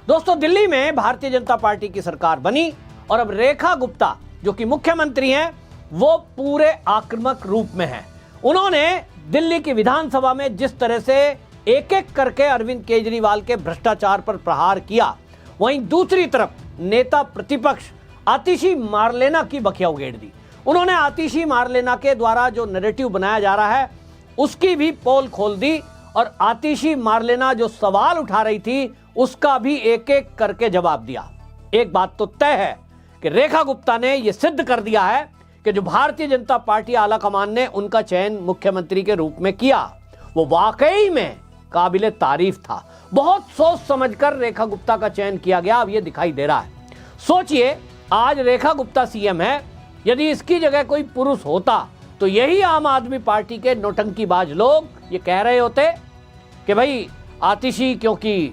दोस्तों, दिल्ली में भारतीय जनता पार्टी की सरकार बनी और अब रेखा गुप्ता जो कि मुख्यमंत्री हैं, वो पूरे आक्रामक रूप में हैं। उन्होंने दिल्ली की विधानसभा में जिस तरह से एक एक करके अरविंद केजरीवाल के भ्रष्टाचार पर प्रहार किया, वहीं दूसरी तरफ नेता प्रतिपक्ष आतिशी मारलेना की बखिया उगेड़ दी। उन्होंने आतिशी मारलेना के द्वारा जो नैरेटिव बनाया जा रहा है उसकी भी पोल खोल दी और आतिशी मारलेना जो सवाल उठा रही थी उसका भी एक एक करके जवाब दिया। एक बात तो तय है कि रेखा गुप्ता ने यह सिद्ध कर दिया है कि जो भारतीय जनता पार्टी आलाकमान ने उनका चयन मुख्यमंत्री के रूप में किया वो वाकई में काबिले तारीफ था। बहुत सोच समझकर रेखा गुप्ता का चयन किया गया, अब यह दिखाई दे रहा है। सोचिए, आज रेखा गुप्ता सीएम है, यदि इसकी जगह कोई पुरुष होता तो यही आम आदमी पार्टी के नौटंकीबाज लोग ये कह रहे होते कि भाई आतिशी क्योंकि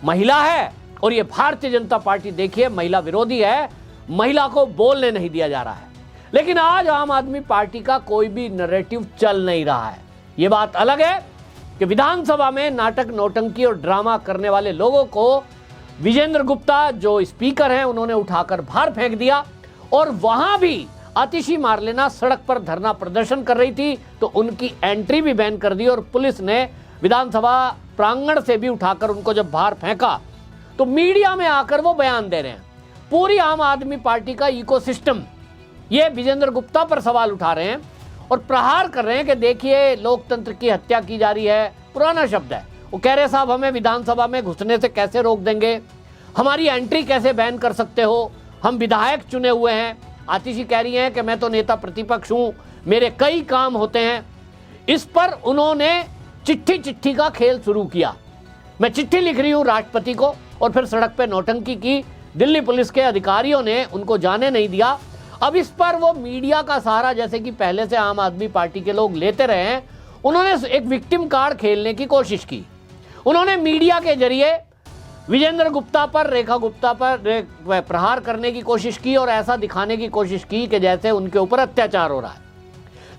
महिला है और ये भारतीय जनता पार्टी देखिए महिला विरोधी है, महिला को बोलने नहीं दिया जा रहा है। लेकिन आज आम आदमी पार्टी का कोई भी नैरेटिव चल नहीं रहा है। ये बात अलग है कि विधानसभा में नाटक, नौटंकी और ड्रामा करने वाले लोगों को विजेंद्र गुप्ता जो स्पीकर हैं उन्होंने उठाकर बाहर फेंक दिया और वहां भी आतिशी मारलेना सड़क पर धरना प्रदर्शन कर रही थी तो उनकी एंट्री भी बैन कर दी और पुलिस ने विधानसभा प्रांगण से भी उठाकर उनको जब बाहर फेंका तो मीडिया में आकर वो बयान दे रहे हैं। पूरी आम आदमी पार्टी का इकोसिस्टम ये विजेंद्र गुप्ता पर सवाल उठा रहे हैं और प्रहार कर रहे हैं कि देखिए लोकतंत्र की हत्या की जा रही है। पुराना शब्द है। वो कह रहे साहब हमें विधानसभा में घुसने से कैसे रोक देंगे, हमारी एंट्री कैसे बैन कर सकते हो, हम विधायक चुने हुए हैं। आतिशी कह रही हैं कि मैं तो नेता प्रतिपक्ष हूं, मेरे कई काम होते हैं। इस पर उन्होंने चिट्ठी का खेल शुरू किया। मैं चिट्ठी लिख रही हूं राष्ट्रपति को और फिर सड़क पे नौटंकी की। दिल्ली पुलिस के अधिकारियों ने उनको जाने नहीं दिया। अब इस पर वो मीडिया का सहारा जैसे कि पहले से आम आदमी पार्टी के लोग लेते रहे हैं, उन्होंने एक विक्टिम कार्ड खेलने की कोशिश की। उन्होंने मीडिया के जरिए विजेंद्र गुप्ता पर, रेखा गुप्ता पर प्रहार करने की कोशिश की और ऐसा दिखाने की कोशिश की कि जैसे उनके ऊपर अत्याचार हो रहा है।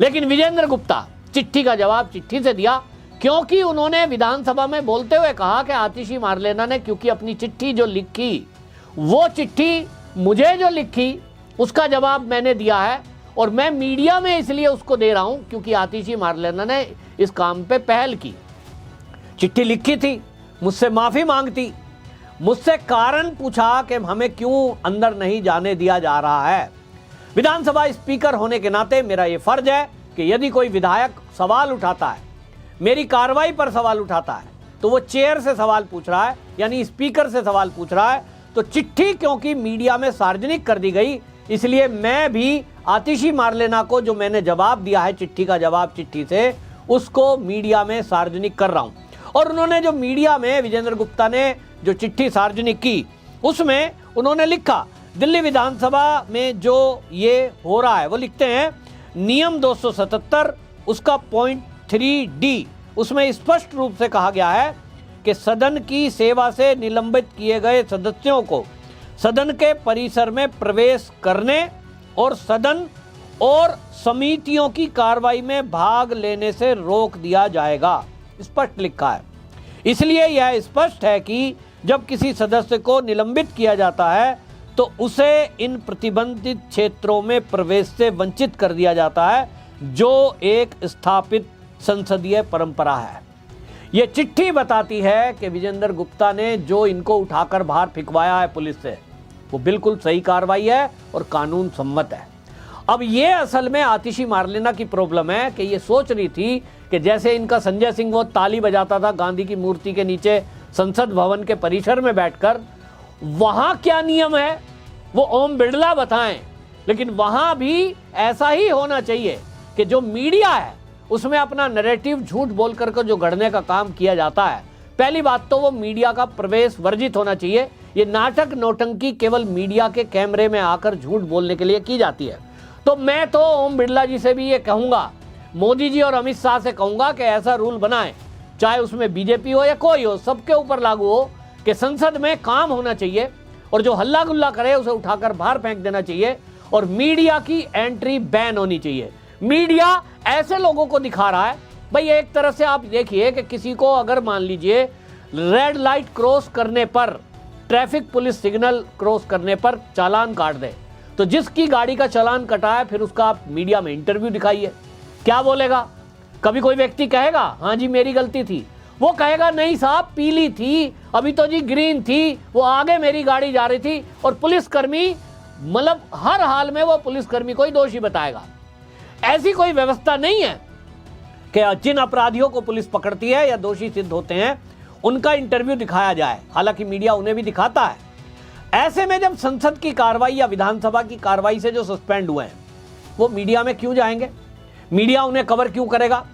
लेकिन विजेंद्र गुप्ता चिट्ठी का जवाब चिट्ठी से दिया, क्योंकि उन्होंने विधानसभा में बोलते हुए कहा कि आतिशी मारलेना ने क्योंकि अपनी चिट्ठी जो लिखी, वो चिट्ठी मुझे जो लिखी उसका जवाब मैंने दिया है और मैं मीडिया में इसलिए उसको दे रहा हूं क्योंकि आतिशी मारलेना ने इस काम पे पहल की। चिट्ठी लिखी थी, मुझसे माफी मांगती, मुझसे कारण पूछा कि हमें क्यों अंदर नहीं जाने दिया जा रहा है। विधानसभा स्पीकर होने के नाते मेरा यह फर्ज है कि यदि कोई विधायक सवाल उठाता है, मेरी कार्रवाई पर सवाल उठाता है, तो वो चेयर से सवाल पूछ रहा है, यानी स्पीकर से सवाल पूछ रहा है। तो चिट्ठी क्योंकि मीडिया में सार्वजनिक कर दी गई, इसलिए मैं भी आतिशी मारलेना को जो मैंने जवाब दिया है, चिट्ठी का जवाब चिट्ठी से, उसको मीडिया में सार्वजनिक कर रहा हूं। और उन्होंने जो मीडिया में विजेंद्र गुप्ता ने जो चिट्ठी सार्वजनिक की उसमें उन्होंने लिखा, दिल्ली विधानसभा में जो ये हो रहा है वो लिखते हैं नियम 277 उसका पॉइंट 3D, उसमें स्पष्ट रूप से कहा गया है कि सदन की सेवा से निलंबित किए गए सदस्यों को सदन के परिसर में प्रवेश करने और सदन और समितियों की कार्रवाई में भाग लेने से रोक दिया जाएगा। स्पष्ट लिखा है। इसलिए यह स्पष्ट है कि जब किसी सदस्य को निलंबित किया जाता है तो उसे इन प्रतिबंधित क्षेत्रों में प्रवेश से वंचित कर दिया जाता है, जो एक स्थापित संसदीय परंपरा है। यह चिट्ठी बताती है कि विजेंद्र गुप्ता ने जो इनको उठाकर बाहर फिकवाया है पुलिस से, वो बिल्कुल सही कार्रवाई है और कानून सम्मत है। अब ये असल में आतिशी मारलेना की प्रॉब्लम है कि ये सोच रही थी कि जैसे इनका संजय सिंह वो ताली बजाता था गांधी की मूर्ति के नीचे संसद भवन के परिसर में बैठकर, वहां क्या नियम है वो ओम बिड़ला बताएं। लेकिन वहां भी ऐसा ही होना चाहिए कि जो मीडिया है उसमें अपना नैरेटिव झूठ बोल कर जो गढ़ने का काम किया जाता है, पहली बात तो वो मीडिया का प्रवेश वर्जित होना चाहिए। ये नाटक नौटंकी केवल मीडिया के कैमरे में आकर झूठ बोलने के लिए की जाती है। तो मैं तो ओम बिड़ला जी से भी ये कहूंगा, मोदी जी और अमित शाह से कहूंगा कि ऐसा रूल बनाएं, चाहे उसमें बीजेपी हो या कोई हो, सबके ऊपर लागू हो कि संसद में काम होना चाहिए और जो हल्ला गुल्ला करे उसे उठाकर बाहर फेंक देना चाहिए और मीडिया की एंट्री बैन होनी चाहिए। मीडिया ऐसे लोगों को दिखा रहा है, भाई एक तरह से आप देखिए कि किसी को अगर मान लीजिए रेड लाइट क्रॉस करने पर ट्रैफिक पुलिस सिग्नल क्रॉस करने पर चालान काट दे, तो जिसकी गाड़ी का चालान कटा है फिर उसका आप मीडिया में इंटरव्यू दिखाइए, क्या बोलेगा? कभी कोई व्यक्ति कहेगा हाँ जी मेरी गलती थी? वो कहेगा नहीं साहब पीली थी, अभी तो जी ग्रीन थी, वो आगे मेरी गाड़ी जा रही थी। और पुलिसकर्मी मतलब हर हाल में वो पुलिसकर्मी को ही दोषी बताएगा। ऐसी कोई व्यवस्था नहीं है कि जिन अपराधियों को पुलिस पकड़ती है या दोषी सिद्ध होते हैं उनका इंटरव्यू दिखाया जाए, हालांकि मीडिया उन्हें भी दिखाता है। ऐसे में जब संसद की कार्रवाई या विधानसभा की कार्रवाई से जो सस्पेंड हुए हैं वो मीडिया में क्यों जाएंगे? मीडिया उन्हें कवर क्यों करेगा?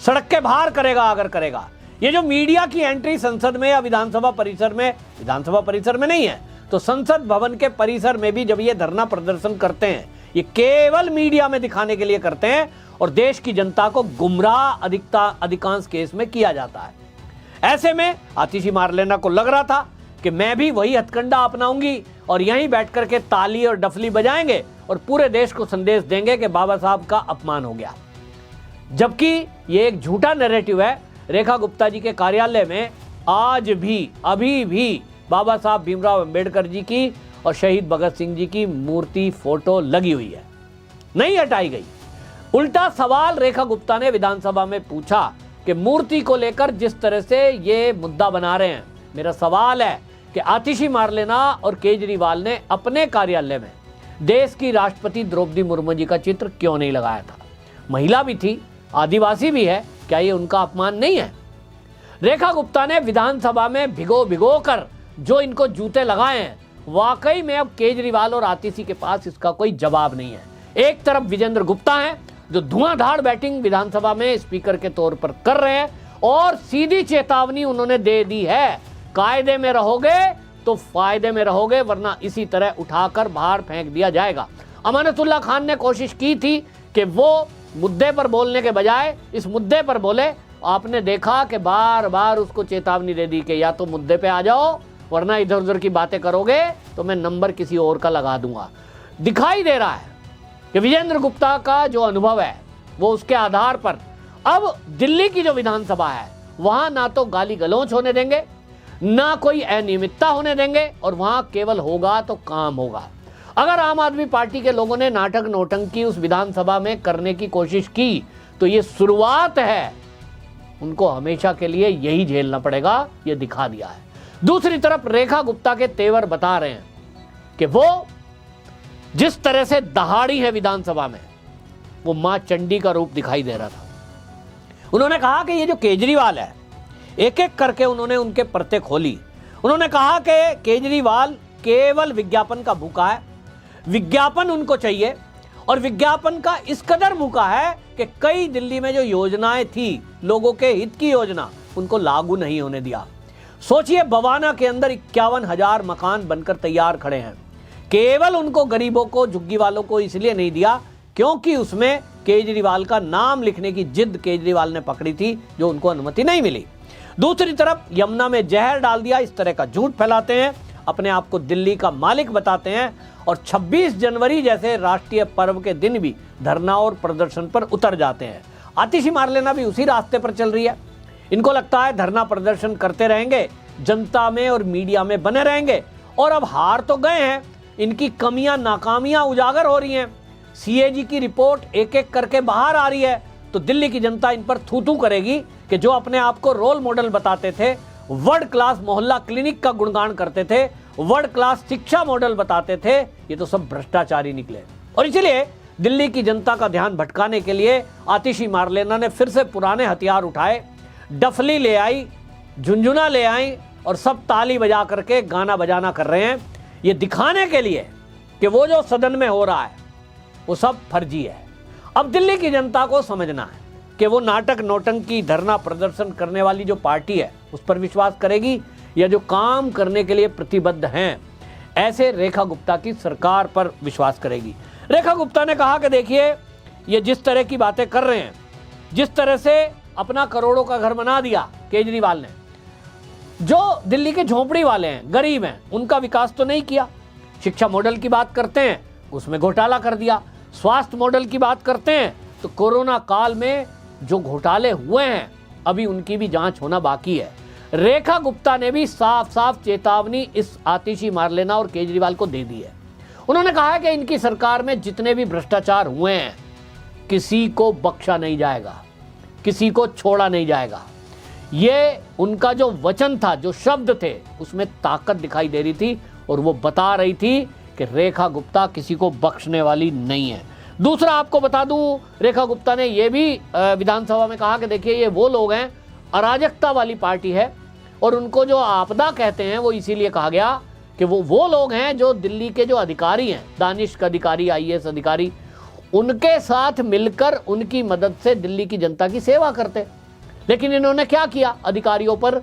सड़क के बाहर करेगा अगर करेगा। ये जो मीडिया की एंट्री संसद में या विधानसभा परिसर में नहीं है तो संसद भवन के परिसर में भी जब ये धरना प्रदर्शन करते हैं ये केवल मीडिया में दिखाने के लिए करते हैं और देश की जनता को गुमराह अधिकांश केस में किया जाता है। ऐसे में आतिशी मारलेना को लग रहा था कि मैं भी वही हथकंडा अपनाऊंगी और यहीं बैठ करके ताली और डफली बजाएंगे और पूरे देश को संदेश देंगे कि बाबा साहब का अपमान हो गया। जबकि ये एक झूठा नैरेटिव है। रेखा गुप्ता जी के कार्यालय में आज भी अभी भी बाबा साहब भीमराव अंबेडकर जी की और शहीद भगत सिंह जी की मूर्ति फोटो लगी हुई है, नहीं हटाई गई। उल्टा सवाल रेखा गुप्ता ने विधानसभा में पूछा कि मूर्ति को लेकर जिस तरह से ये मुद्दा बना रहे हैं, मेरा सवाल है कि आतिशी मारलेना और केजरीवाल ने अपने कार्यालय में देश की राष्ट्रपति द्रौपदी मुर्मू जी का चित्र क्यों नहीं लगाया था? महिला भी थी, आदिवासी भी है, क्या ये उनका अपमान नहीं है? रेखा गुप्ता ने विधानसभा में भिगो कर जो इनको जूते लगाए हैं, वाकई में अब केजरीवाल और आतिशी के पास इसका कोई जवाब नहीं है। एक तरफ विजेंद्र गुप्ता हैं जो धुआंधार बैटिंग विधानसभा में स्पीकर के तौर पर कर रहे हैं और सीधी चेतावनी उन्होंने दे दी है, कायदे में रहोगे तो फायदे में रहोगे वरना इसी तरह उठाकर बाहर फेंक दिया जाएगा। अमानतुल्लाह खान ने कोशिश की थी कि वो मुद्दे पर बोलने के बजाय इस मुद्दे पर बोले। आपने देखा कि बार बार उसको चेतावनी दे दी कि या तो मुद्दे पे आ जाओ वरना इधर उधर की बातें करोगे तो मैं नंबर किसी और का लगा दूंगा। दिखाई दे रहा है कि विजेंद्र गुप्ता का जो अनुभव है वो उसके आधार पर अब दिल्ली की जो विधानसभा है वहां ना तो गाली गलौच होने देंगे ना कोई अनियमितता होने देंगे और वहां केवल होगा तो काम होगा। अगर आम आदमी पार्टी के लोगों ने नाटक नौटंकी उस विधानसभा में करने की कोशिश की तो ये शुरुआत है, उनको हमेशा के लिए यही झेलना पड़ेगा, ये दिखा दिया है। दूसरी तरफ रेखा गुप्ता के तेवर बता रहे हैं कि वो जिस तरह से दहाड़ी है विधानसभा में वो मां चंडी का रूप दिखाई दे रहा था। उन्होंने कहा कि ये जो केजरीवाल है एक एक करके उन्होंने उनके परतें खोली। उन्होंने कहा कि केजरीवाल केवल विज्ञापन का भूखा है, विज्ञापन उनको चाहिए और विज्ञापन का इस कदर भूखा है कि कई दिल्ली में जो योजनाएं थी लोगों के हित की योजना उनको लागू नहीं होने दिया। सोचिए बवाना के अंदर 51,000 मकान बनकर तैयार खड़े हैं, केवल उनको गरीबों को झुग्गी वालों को इसलिए नहीं दिया क्योंकि उसमें केजरीवाल का नाम लिखने की जिद केजरीवाल ने पकड़ी थी जो उनको अनुमति नहीं मिली। दूसरी तरफ यमुना में जहर डाल दिया, इस तरह का झूठ फैलाते हैं, अपने आप को दिल्ली का मालिक बताते हैं और 26 जनवरी जैसे राष्ट्रीय पर्व के दिन भी धरना और प्रदर्शन पर उतर जाते हैं। आतिशी मारलेना भी उसी रास्ते पर चल रही है। इनको लगता है धरना प्रदर्शन करते रहेंगे, जनता में और मीडिया में बने रहेंगे और अब हार तो गए हैं, इनकी कमियां नाकामियां उजागर हो रही हैं। सीएजी की रिपोर्ट एक एक करके बाहर आ रही है तो दिल्ली की जनता इन पर थू थू करेगी कि जो अपने आप को रोल मॉडल बताते थे, वर्ल्ड क्लास मोहल्ला क्लिनिक का गुणगान करते थे, वर्ल्ड क्लास शिक्षा मॉडल बताते थे, ये तो सब भ्रष्टाचारी निकले। और इसलिए दिल्ली की जनता का ध्यान भटकाने के लिए आतिशी मारलेना ने फिर से पुराने हथियार उठाए, डफली ले आई, झुंझुना ले आई और सब ताली बजा करके गाना बजाना कर रहे हैं, ये दिखाने के लिए कि वो जो सदन में हो रहा है वो सब फर्जी है। अब दिल्ली की जनता को समझना है कि वो नाटक नौटंकी धरना प्रदर्शन करने वाली जो पार्टी है उस पर विश्वास करेगी या जो काम करने के लिए प्रतिबद्ध हैं ऐसे रेखा गुप्ता की सरकार पर विश्वास करेगी। रेखा गुप्ता ने कहा कि देखिए ये जिस तरह की बातें कर रहे हैं, जिस तरह से अपना करोड़ों का घर बना दिया केजरीवाल ने, जो दिल्ली के झोपड़ी वाले हैं, गरीब हैं, उनका विकास तो नहीं किया। शिक्षा मॉडल की बात करते हैं, उसमें घोटाला कर दिया। स्वास्थ्य मॉडल की बात करते हैं तो कोरोना काल में जो घोटाले हुए हैं अभी उनकी भी जांच होना बाकी है। रेखा गुप्ता ने भी साफ साफ चेतावनी इस आतिशी मार्लेना और केजरीवाल को दे दी है। उन्होंने कहा है कि इनकी सरकार में जितने भी भ्रष्टाचार हुए हैं किसी को बख्शा नहीं जाएगा, किसी को छोड़ा नहीं जाएगा। ये उनका जो वचन था, जो शब्द थे, उसमें ताकत दिखाई दे रही थी और वो बता रही थी कि रेखा गुप्ता किसी को बख्शने वाली नहीं है। दूसरा आपको बता दूं, रेखा गुप्ता ने यह भी विधानसभा में कहा कि देखिए ये वो लोग हैं, अराजकता वाली पार्टी है और उनको जो आपदा कहते हैं वो इसीलिए कहा गया कि वो लोग हैं जो दिल्ली के जो अधिकारी हैं, दानिश अधिकारी, IAS अधिकारी, उनके साथ मिलकर उनकी मदद से दिल्ली की जनता की सेवा करते। लेकिन इन्होंने क्या किया, अधिकारियों पर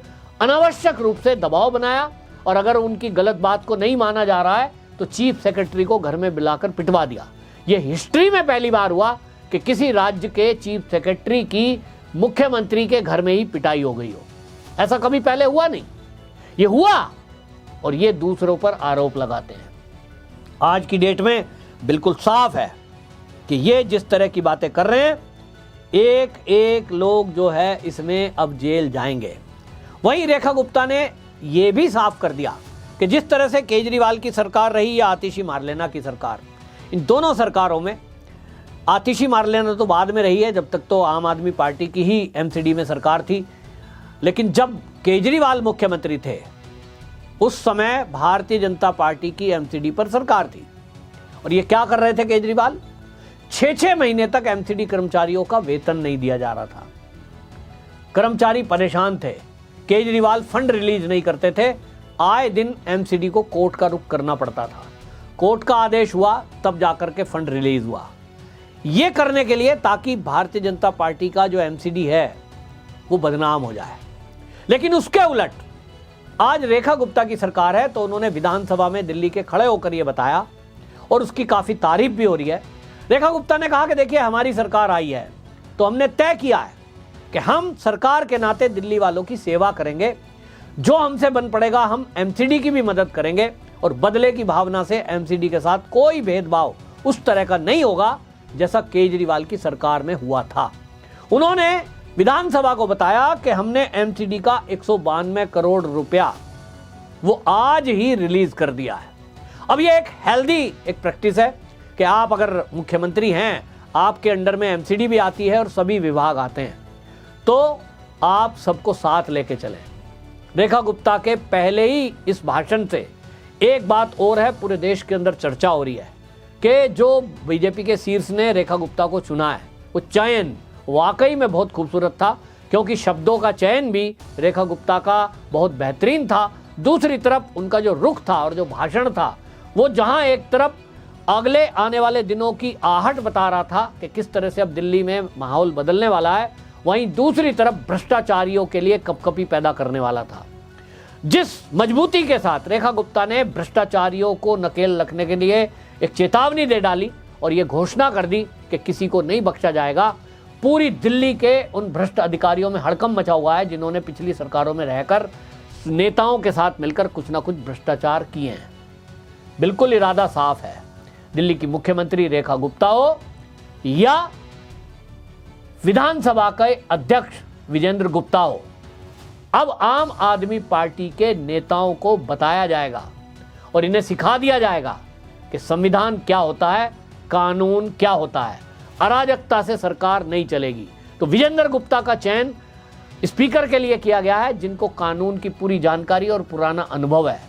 अनावश्यक रूप से दबाव बनाया और अगर उनकी गलत बात को नहीं माना जा रहा है तो चीफ सेक्रेटरी को घर में बुलाकर पिटवा दिया। यह हिस्ट्री में पहली बार हुआ कि किसी राज्य के चीफ सेक्रेटरी की मुख्यमंत्री के घर में ही पिटाई हो गई हो। ऐसा कभी पहले हुआ नहीं, ये हुआ और ये दूसरों पर आरोप लगाते हैं। आज की डेट में बिल्कुल साफ है कि ये जिस तरह की बातें कर रहे हैं, एक एक लोग जो है इसमें अब जेल जाएंगे। वहीं रेखा गुप्ता ने यह भी साफ कर दिया कि जिस तरह से केजरीवाल की सरकार रही या आतिशी मार्लेना की सरकार, इन दोनों सरकारों में, आतिशी मार्लेना तो बाद में रही है, जब तक तो आम आदमी पार्टी की ही MCD में सरकार थी, लेकिन जब केजरीवाल मुख्यमंत्री थे उस समय भारतीय जनता पार्टी की MCD पर सरकार थी। और ये क्या कर रहे थे केजरीवाल, 6-6 महीने तक MCD कर्मचारियों का वेतन नहीं दिया जा रहा था। कर्मचारी परेशान थे, केजरीवाल फंड रिलीज नहीं करते थे, आए दिन MCD को कोर्ट का रुख करना पड़ता था। कोर्ट का आदेश हुआ तब जाकर के फंड रिलीज हुआ। ये करने के लिए ताकि भारतीय जनता पार्टी का जो MCD है वो बदनाम हो जाए। लेकिन उसके उलट आज रेखा गुप्ता की सरकार है तो उन्होंने विधानसभा में दिल्ली के खड़े होकर यह बताया और उसकी काफी तारीफ भी हो रही है। रेखा गुप्ता ने कहा कि देखिए हमारी सरकार आई है तो हमने तय किया है कि हम सरकार के नाते दिल्ली वालों की सेवा करेंगे, जो हमसे बन पड़ेगा हम MCD की भी मदद करेंगे और बदले की भावना से MCD के साथ कोई भेदभाव उस तरह का नहीं होगा जैसा केजरीवाल की सरकार में हुआ था। उन्होंने विधानसभा को बताया कि हमने MCD का 192 करोड़ रुपया वो आज ही रिलीज कर दिया है। अब ये एक हेल्दी प्रैक्टिस है कि आप अगर मुख्यमंत्री हैं, आपके अंडर में MCD भी आती है और सभी विभाग आते हैं, तो आप सबको साथ लेके चलें। रेखा गुप्ता के पहले ही इस भाषण से एक बात और है, पूरे देश के अंदर चर्चा हो रही है कि जो बीजेपी के शीर्ष ने रेखा गुप्ता को चुना है, वो चयन वाकई में बहुत खूबसूरत था, क्योंकि शब्दों का चयन भी रेखा गुप्ता का बहुत बेहतरीन था। दूसरी तरफ उनका जो रुख था और जो भाषण था, वो जहां एक तरफ अगले आने वाले दिनों की आहट बता रहा था कि किस तरह से अब दिल्ली में माहौल बदलने वाला है, वहीं दूसरी तरफ भ्रष्टाचारियों के लिए कपकपी पैदा करने वाला था। जिस मजबूती के साथ रेखा गुप्ता ने भ्रष्टाचारियों को नकेल रखने के लिए एक चेतावनी दे डाली और ये घोषणा कर दी कि किसी को नहीं बख्शा जाएगा, पूरी दिल्ली के उन भ्रष्ट अधिकारियों में हड़कंप मचा हुआ है जिन्होंने पिछली सरकारों में रहकर नेताओं के साथ मिलकर कुछ ना कुछ भ्रष्टाचार किए हैं। बिल्कुल इरादा साफ है, दिल्ली की मुख्यमंत्री रेखा गुप्ता हो या विधानसभा के अध्यक्ष विजेंद्र गुप्ता हो, अब आम आदमी पार्टी के नेताओं को बताया जाएगा और इन्हें सिखा दिया जाएगा कि संविधान क्या होता है, कानून क्या होता है। अराजकता से सरकार नहीं चलेगी। तो विजेंद्र गुप्ता का चयन स्पीकर के लिए किया गया है जिनको कानून की पूरी जानकारी और पुराना अनुभव है।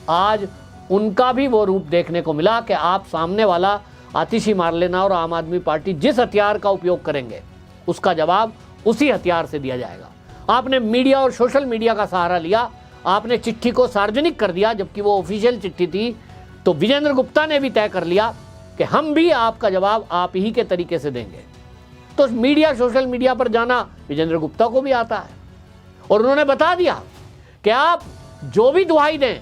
आज उनका भी वो रूप देखने को मिला कि आप सामने वाला आतिशी मार्लेना और आम आदमी पार्टी जिस हथियार का उपयोग करेंगे उसका जवाब उसी हथियार से दिया जाएगा। आपने मीडिया और सोशल मीडिया का सहारा लिया, आपने चिट्ठी को सार्वजनिक कर दिया जबकि वो ऑफिशियल चिट्ठी थी, तो विजेंद्र गुप्ता ने भी तय कर लिया कि हम भी आपका जवाब आप ही के तरीके से देंगे। तो मीडिया, सोशल मीडिया पर जाना विजेंद्र गुप्ता को भी आता है और उन्होंने बता दिया कि आप जो भी दुहाई दें,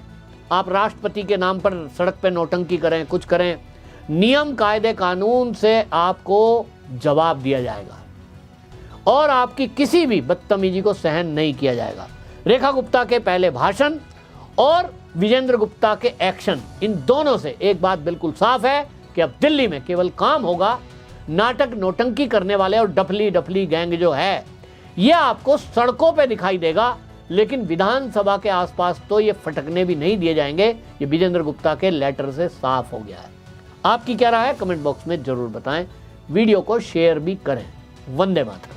आप राष्ट्रपति के नाम पर सड़क पर नौटंकी करें, कुछ करें, नियम कायदे कानून से आपको जवाब दिया जाएगा और आपकी किसी भी बदतमीजी को सहन नहीं किया जाएगा। रेखा गुप्ता के पहले भाषण और विजेंद्र गुप्ता के एक्शन, इन दोनों से एक बात बिल्कुल साफ है कि अब दिल्ली में केवल काम होगा, नाटक नौटंकी करने वाले और डफली गैंग जो है ये आपको सड़कों पे दिखाई देगा, लेकिन विधानसभा के आसपास तो ये फटकने भी नहीं दिए जाएंगे। ये विजेंद्र गुप्ता के लेटर से साफ हो गया है। आपकी क्या राय है कमेंट बॉक्स में जरूर बताएं। वीडियो को शेयर भी करें। वंदे मातरम।